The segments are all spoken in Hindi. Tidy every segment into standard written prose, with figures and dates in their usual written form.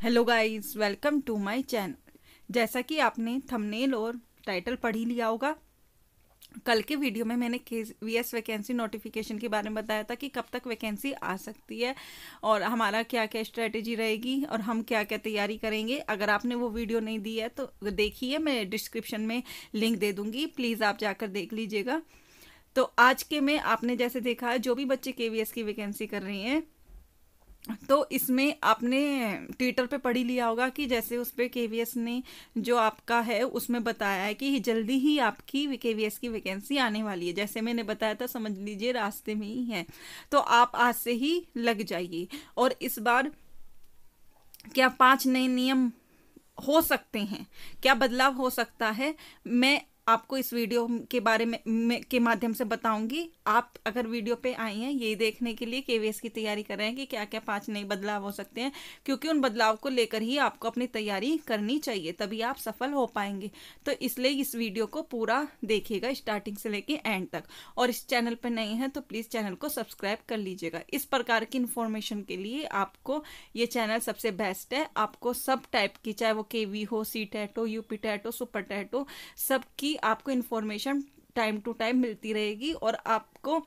Hello guys, welcome to my channel. जैसा कि आपने थंबनेल और टाइटल पढ़ ही लिया होगा, कल के वीडियो में मैंने केवीएस वैकेंसी नोटिफिकेशन के बारे में बताया था कि कब तक वैकेंसी आ सकती है और हमारा क्या क्या स्ट्रेटेजी रहेगी और हम क्या क्या तैयारी करेंगे। अगर आपने वो वीडियो नहीं दी है तो देखिए, मैं डिस्क्रिप्शन में लिंक दे दूंगी, प्लीज़ आप जाकर देख लीजिएगा। तो आज के में आपने जैसे देखा है, जो भी बच्चे केवीएस की वैकेंसी कर रहे हैं, तो इसमें आपने ट्विटर पे पढ़ ही लिया होगा कि जैसे उस पर केवीएस ने जो आपका है उसमें बताया है कि जल्दी ही आपकी केवीएस की वैकेंसी आने वाली है। जैसे मैंने बताया था, समझ लीजिए रास्ते में ही है, तो आप आज से ही लग जाइए। और इस बार क्या 5 नए नियम हो सकते हैं, क्या बदलाव हो सकता है, मैं आपको इस वीडियो के बारे में के माध्यम से बताऊंगी। आप अगर वीडियो पे आए हैं ये देखने के लिए केवीएस की तैयारी कर रहे हैं कि क्या क्या 5 नए बदलाव हो सकते हैं, क्योंकि उन बदलाव को लेकर ही आपको अपनी तैयारी करनी चाहिए, तभी आप सफल हो पाएंगे। तो इसलिए इस वीडियो को पूरा देखिएगा स्टार्टिंग से लेके एंड तक। और इस चैनल पर नए हैं तो प्लीज़ चैनल को सब्सक्राइब कर लीजिएगा। इस प्रकार की इन्फॉर्मेशन के लिए आपको ये चैनल सबसे बेस्ट है। आपको सब टाइप की, चाहे वो केवी हो, सी टेट हो, यूपी टेट हो, सुपर टेट हो, सबकी आपको इन्फॉर्मेशन टाइम टू टाइम मिलती रहेगी। और आपको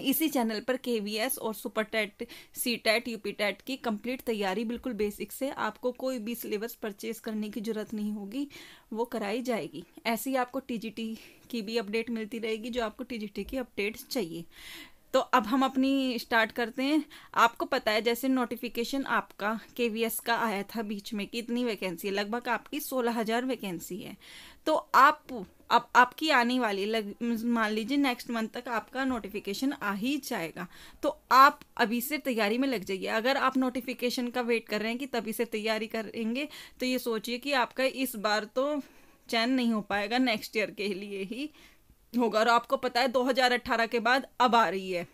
इसी चैनल पर केवीएस और super TET, C TET, UP TET की कंप्लीट तैयारी बिल्कुल बेसिक से, आपको कोई भी सिलेबस परचेज करने की जरूरत नहीं होगी, वो कराई जाएगी। ऐसी आपको टीजीटी की भी अपडेट मिलती रहेगी, जो आपको टीजीटी की अपडेट्स चाहिए। तो अब हम अपनी स्टार्ट करते हैं। आपको पता है, जैसे नोटिफिकेशन आपका केवीएस का आया था बीच में कि इतनी वैकेंसी है, लगभग आपकी 16,000 वैकेंसी है। तो अब आपकी आने वाली मान लीजिए नेक्स्ट मंथ तक आपका नोटिफिकेशन आ ही जाएगा। तो आप अभी से तैयारी में लग जाइए। अगर आप नोटिफिकेशन का वेट कर रहे हैं कि तभी से तैयारी करेंगे, तो ये सोचिए कि आपका इस बार तो चैन नहीं हो पाएगा, नेक्स्ट ईयर के लिए ही होगा। और आपको पता है 2018 के बाद अब आ रही है,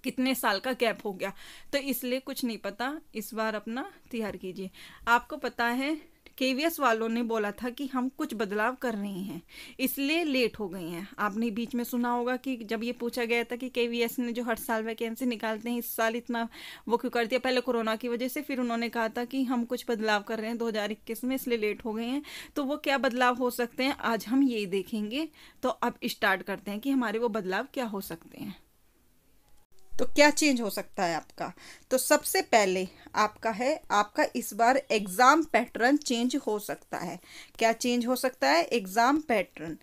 कितने साल का गैप हो गया, तो इसलिए कुछ नहीं पता, इस बार अपना तैयार कीजिए। आपको पता है केवीएस वालों ने बोला था कि हम कुछ बदलाव कर रहे हैं, इसलिए लेट हो गए हैं। आपने बीच में सुना होगा कि जब ये पूछा गया था कि केवीएस ने जो हर साल वैकेंसी निकालते हैं, इस साल इतना वो क्यों कर दिया, पहले कोरोना की वजह से, फिर उन्होंने कहा था कि हम कुछ बदलाव कर रहे हैं 2021 में, इसलिए लेट हो गए हैं। तो वो क्या बदलाव हो सकते हैं, आज हम यही देखेंगे। तो अब स्टार्ट करते हैं कि हमारे वो बदलाव क्या हो सकते हैं। तो क्या चेंज हो सकता है आपका। तो सबसे पहले आपका इस बार एग्ज़ाम पैटर्न चेंज हो सकता है। क्या चेंज हो सकता है, एग्ज़ाम पैटर्न।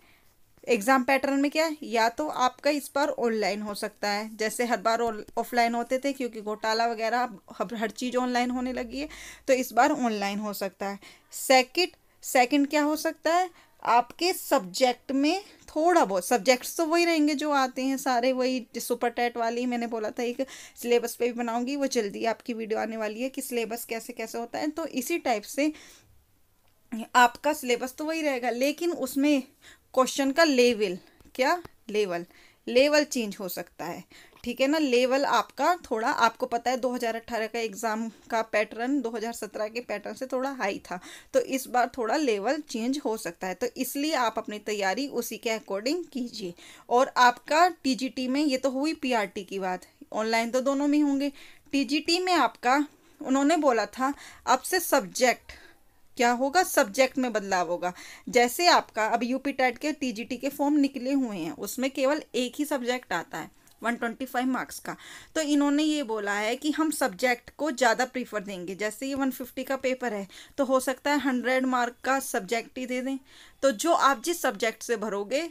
एग्ज़ाम पैटर्न में क्या है, या तो आपका इस बार ऑनलाइन हो सकता है, जैसे हर बार ऑफलाइन होते थे, क्योंकि घोटाला वगैरह अब हर चीज़ ऑनलाइन होने लगी है, तो इस बार ऑनलाइन हो सकता है। सेकंड क्या हो सकता है, आपके सब्जेक्ट में थोड़ा बहुत, सब्जेक्ट्स तो वही रहेंगे जो आते हैं सारे, वही सुपर टेट वाली मैंने बोला था, एक सिलेबस पे भी बनाऊंगी, वो जल्दी आपकी वीडियो आने वाली है कि सिलेबस कैसे कैसे होता है। तो इसी टाइप से आपका सिलेबस तो वही रहेगा, लेकिन उसमें क्वेश्चन का लेवल, क्या लेवल, लेवल चेंज हो सकता है। ठीक है ना, लेवल आपका थोड़ा, आपको पता है 2018 का एग्ज़ाम का पैटर्न 2017 के पैटर्न से थोड़ा हाई था, तो इस बार थोड़ा लेवल चेंज हो सकता है। तो इसलिए आप अपनी तैयारी उसी के अकॉर्डिंग कीजिए। और आपका टीजीटी में, ये तो हुई पीआरटी की बात, ऑनलाइन तो दोनों में होंगे। टीजीटी में आपका उन्होंने बोला था अब से सब्जेक्ट क्या होगा, सब्जेक्ट में बदलाव होगा। जैसे आपका अब यूपी टेट के टीजीटी के फॉर्म निकले हुए हैं, उसमें केवल एक ही सब्जेक्ट आता है 125 मार्क्स का। तो इन्होंने ये बोला है कि हम सब्जेक्ट को ज़्यादा प्रीफर देंगे। जैसे ये 150 का पेपर है, तो हो सकता है 100 मार्क का सब्जेक्ट ही दे दें। तो जो आप जिस सब्जेक्ट से भरोगे,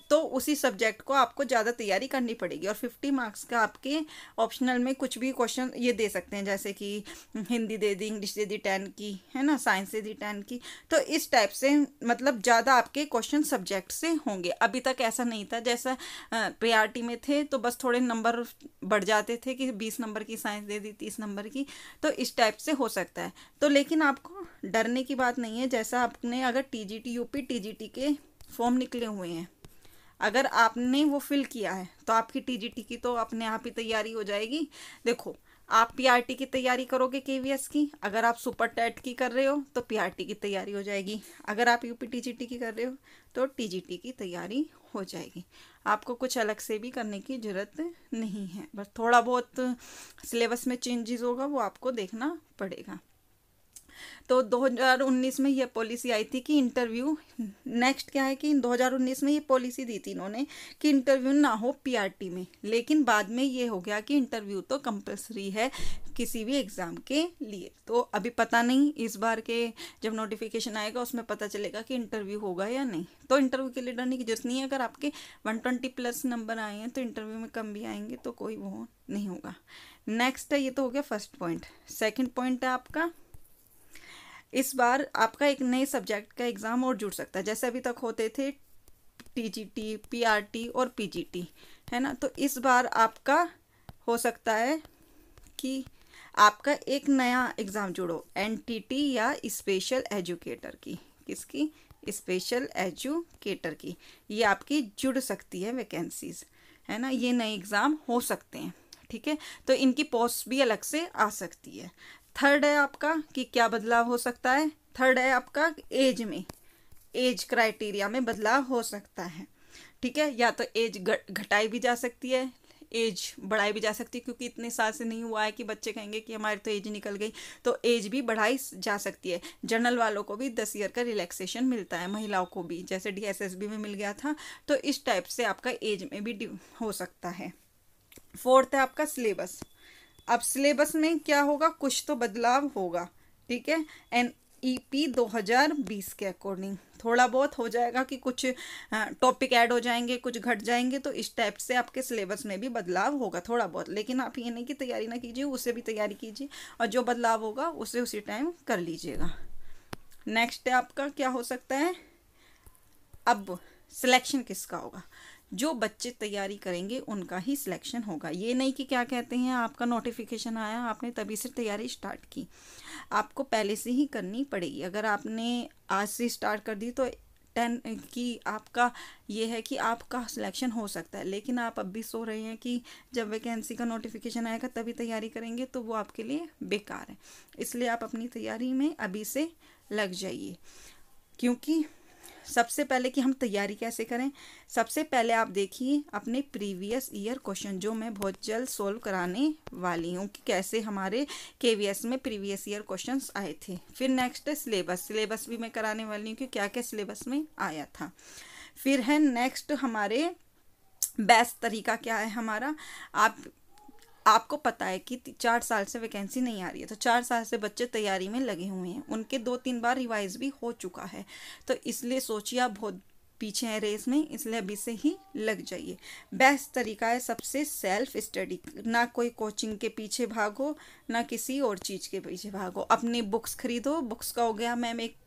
तो उसी सब्जेक्ट को आपको ज़्यादा तैयारी करनी पड़ेगी। और 50 मार्क्स का आपके ऑप्शनल में कुछ भी क्वेश्चन ये दे सकते हैं, जैसे कि हिंदी दे दी, इंग्लिश दे दी 10 की, है ना, साइंस दे दी 10 की। तो इस टाइप से मतलब ज़्यादा आपके क्वेश्चन सब्जेक्ट से होंगे। अभी तक ऐसा नहीं था, जैसा प्रियॉरिटी में थे तो बस थोड़े नंबर बढ़ जाते थे कि 20 नंबर की साइंस दे दी, 30 नंबर की। तो इस टाइप से हो सकता है। तो लेकिन आपको डरने की बात नहीं है। जैसा आपने अगर टीजीटी, यूपी टीजीटी के फॉर्म निकले हुए हैं, अगर आपने वो फिल किया है, तो आपकी टीजीटी की तो अपने आप ही तैयारी हो जाएगी। देखो, आप पीआरटी की तैयारी करोगे केवीएस की, अगर आप सुपर टेट की कर रहे हो तो पीआरटी की तैयारी हो जाएगी, अगर आप यूपी टीजीटी की कर रहे हो तो टीजीटी की तैयारी हो जाएगी। आपको कुछ अलग से भी करने की ज़रूरत नहीं है, बस थोड़ा बहुत सिलेबस में चेंजेस होगा, वो आपको देखना पड़ेगा। तो 2019 में ये पॉलिसी आई थी कि इंटरव्यू, नेक्स्ट क्या है कि 2019 में ये पॉलिसी दी थी इन्होंने कि इंटरव्यू ना हो पीआरटी में, लेकिन बाद में ये हो गया कि इंटरव्यू तो कंपलसरी है किसी भी एग्ज़ाम के लिए। तो अभी पता नहीं, इस बार के जब नोटिफिकेशन आएगा उसमें पता चलेगा कि इंटरव्यू होगा या नहीं। तो इंटरव्यू के लिए डरने की जरूरत नहीं है। अगर आपके 120+ नंबर आए हैं तो इंटरव्यू में कम भी आएंगे तो कोई वो नहीं होगा। नेक्स्ट है, ये तो हो गया फर्स्ट पॉइंट। सेकंड पॉइंट है आपका, इस बार आपका एक नए सब्जेक्ट का एग्ज़ाम और जुड़ सकता है। जैसे अभी तक होते थे टीजीटी, पीआरटी और पीजीटी, है ना। तो इस बार आपका हो सकता है कि आपका एक नया एग्ज़ाम जुड़ो, एनटीटी या स्पेशल एजुकेटर की। किसकी? स्पेशल एजुकेटर की। ये आपकी जुड़ सकती है वैकेंसीज, है ना। ये नए एग्ज़ाम हो सकते हैं, ठीक है। तो इनकी पोस्ट भी अलग से आ सकती है। थर्ड है आपका कि क्या बदलाव हो सकता है। थर्ड है आपका एज में, एज क्राइटेरिया में बदलाव हो सकता है, ठीक है। या तो एज घटाई भी जा सकती है, एज बढ़ाई भी जा सकती है, क्योंकि इतने साल से नहीं हुआ है कि बच्चे कहेंगे कि हमारी तो एज निकल गई, तो एज भी बढ़ाई जा सकती है। जनरल वालों को भी 10 ईयर का रिलैक्सेशन मिलता है, महिलाओं को भी, जैसे डीएसएसबी में मिल गया था। तो इस टाइप से आपका एज में भी हो सकता है। फोर्थ है आपका सिलेबस। अब सिलेबस में क्या होगा, कुछ तो बदलाव होगा, ठीक है। NEP 2020 के अकॉर्डिंग थोड़ा बहुत हो जाएगा कि कुछ टॉपिक ऐड हो जाएंगे, कुछ घट जाएंगे। तो इस टाइप से आपके सिलेबस में भी बदलाव होगा थोड़ा बहुत। लेकिन आप ये नहीं कि तैयारी ना कीजिए, उससे भी तैयारी कीजिए, और जो बदलाव होगा उसे उसी टाइम कर लीजिएगा। नेक्स्ट है आपका क्या हो सकता है, अब सिलेक्शन किसका होगा। जो बच्चे तैयारी करेंगे उनका ही सिलेक्शन होगा। ये नहीं कि क्या कहते हैं, आपका नोटिफिकेशन आया आपने तभी से तैयारी स्टार्ट की, आपको पहले से ही करनी पड़ेगी। अगर आपने आज से स्टार्ट कर दी तो 10 की आपका ये है कि आपका सिलेक्शन हो सकता है। लेकिन आप अब भी सो रहे हैं कि जब वैकेंसी का नोटिफिकेशन आएगा तभी तैयारी करेंगे, तो वो आपके लिए बेकार है। इसलिए आप अपनी तैयारी में अभी से लग जाइए। क्योंकि सबसे पहले कि हम तैयारी कैसे करें, सबसे पहले आप देखिए अपने प्रीवियस ईयर क्वेश्चन, जो मैं बहुत जल्द सोल्व कराने वाली हूँ कि कैसे हमारे KVS में प्रीवियस ईयर क्वेश्चंस आए थे। फिर नेक्स्ट है सिलेबस, सिलेबस भी मैं कराने वाली हूँ कि क्या क्या सिलेबस में आया था। फिर है नेक्स्ट हमारे बेस्ट तरीका क्या है हमारा। आपको पता है कि 4 साल से वैकेंसी नहीं आ रही है, तो 4 साल से बच्चे तैयारी में लगे हुए हैं, उनके 2-3 बार रिवाइज भी हो चुका है। तो इसलिए सोचिए आप बहुत पीछे हैं रेस में, इसलिए अभी से ही लग जाइए। बेस्ट तरीका है सबसे सेल्फ स्टडी, ना कोई कोचिंग के पीछे भागो, ना किसी और चीज़ के पीछे भागो। अपनी बुक्स खरीदो। बुक्स का हो गया, मैम एक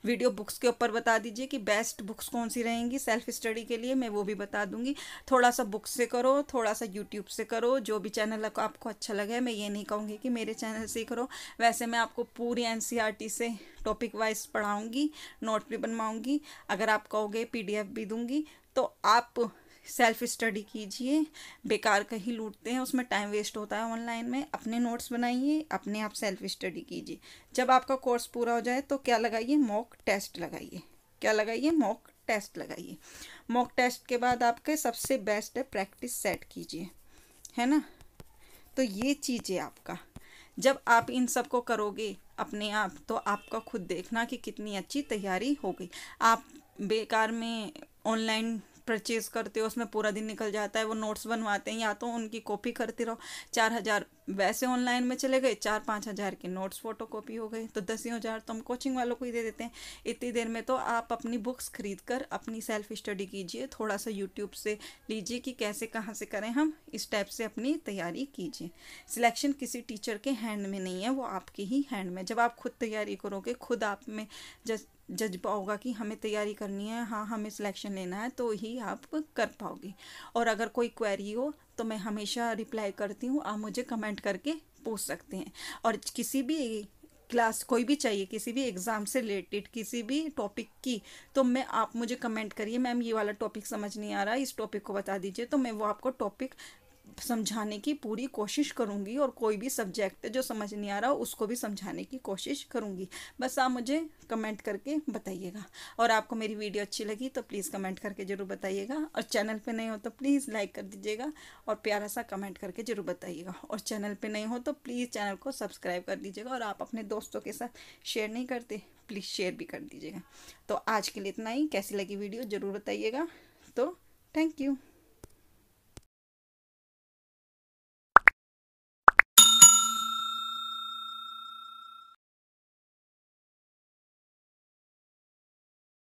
वीडियो बुक्स के ऊपर बता दीजिए कि बेस्ट बुक्स कौन सी रहेंगी सेल्फ स्टडी के लिए, मैं वो भी बता दूंगी। थोड़ा सा बुक्स से करो, थोड़ा सा यूट्यूब से करो, जो भी चैनल आपको अच्छा लगे। मैं ये नहीं कहूँगी कि मेरे चैनल से ही करो, वैसे मैं आपको पूरी NCERT से टॉपिक वाइज पढ़ाऊँगी, नोट भी बनवाऊँगी। अगर आप कहोगे PDF भी दूँगी। तो आप सेल्फ स्टडी कीजिए, बेकार कहीं लूटते हैं, उसमें टाइम वेस्ट होता है ऑनलाइन में। अपने नोट्स बनाइए, अपने आप सेल्फ स्टडी कीजिए। जब आपका कोर्स पूरा हो जाए तो क्या लगाइए, मॉक टेस्ट लगाइए। क्या लगाइए, मॉक टेस्ट लगाइए। मॉक टेस्ट के बाद आपके सबसे बेस्ट है प्रैक्टिस सेट कीजिए, है ना। तो ये चीज़ें आपका, जब आप इन सब को करोगे अपने आप, तो आपका खुद देखना कि कितनी अच्छी तैयारी हो गई। आप बेकार में ऑनलाइन परचेज करते हो, उसमें पूरा दिन निकल जाता है। वो नोट्स बनवाते हैं, या तो उनकी कॉपी करते रहो, 4,000 वैसे ऑनलाइन में चले गए, 4-5 हज़ार के नोट्स फोटो कॉपी हो गए, तो 10,000 तो हम कोचिंग वालों को ही दे देते हैं। इतनी देर में तो आप अपनी बुक्स खरीद कर अपनी सेल्फ स्टडी कीजिए, थोड़ा सा यूट्यूब से लीजिए कि कैसे कहाँ से करें हम, इस टाइप से अपनी तैयारी कीजिए। सिलेक्शन किसी टीचर के हैंड में नहीं है, वो आपके ही हैंड में। जब आप खुद तैयारी करोगे, खुद आप में जज्बा होगा कि हमें तैयारी करनी है, हाँ हमें सिलेक्शन लेना है, तो ही आप कर पाओगे। और अगर कोई क्वेरी हो तो मैं हमेशा रिप्लाई करती हूँ, आप मुझे कमेंट करके पूछ सकते हैं। और किसी भी क्लास कोई भी चाहिए, किसी भी एग्ज़ाम से रिलेटेड किसी भी टॉपिक की, तो मैं आप मुझे कमेंट करिए, मैम ये वाला टॉपिक समझ नहीं आ रहा, इस टॉपिक को बता दीजिए, तो मैं वो आपको टॉपिक समझाने की पूरी कोशिश करूँगी, और कोई भी सब्जेक्ट जो समझ नहीं आ रहा उसको भी समझाने की कोशिश करूँगी। बस आप मुझे कमेंट करके बताइएगा, और आपको मेरी वीडियो अच्छी लगी तो प्लीज़ कमेंट करके ज़रूर बताइएगा, और चैनल पे नए हो तो प्लीज़ लाइक कर दीजिएगा और प्यारा सा कमेंट करके ज़रूर बताइएगा, और चैनल पे नए हो तो प्लीज़ चैनल को सब्सक्राइब कर दीजिएगा, और आप अपने दोस्तों के साथ शेयर नहीं करते प्लीज़ शेयर भी कर दीजिएगा। तो आज के लिए इतना ही। कैसी लगी वीडियो ज़रूर बताइएगा। तो थैंक यू।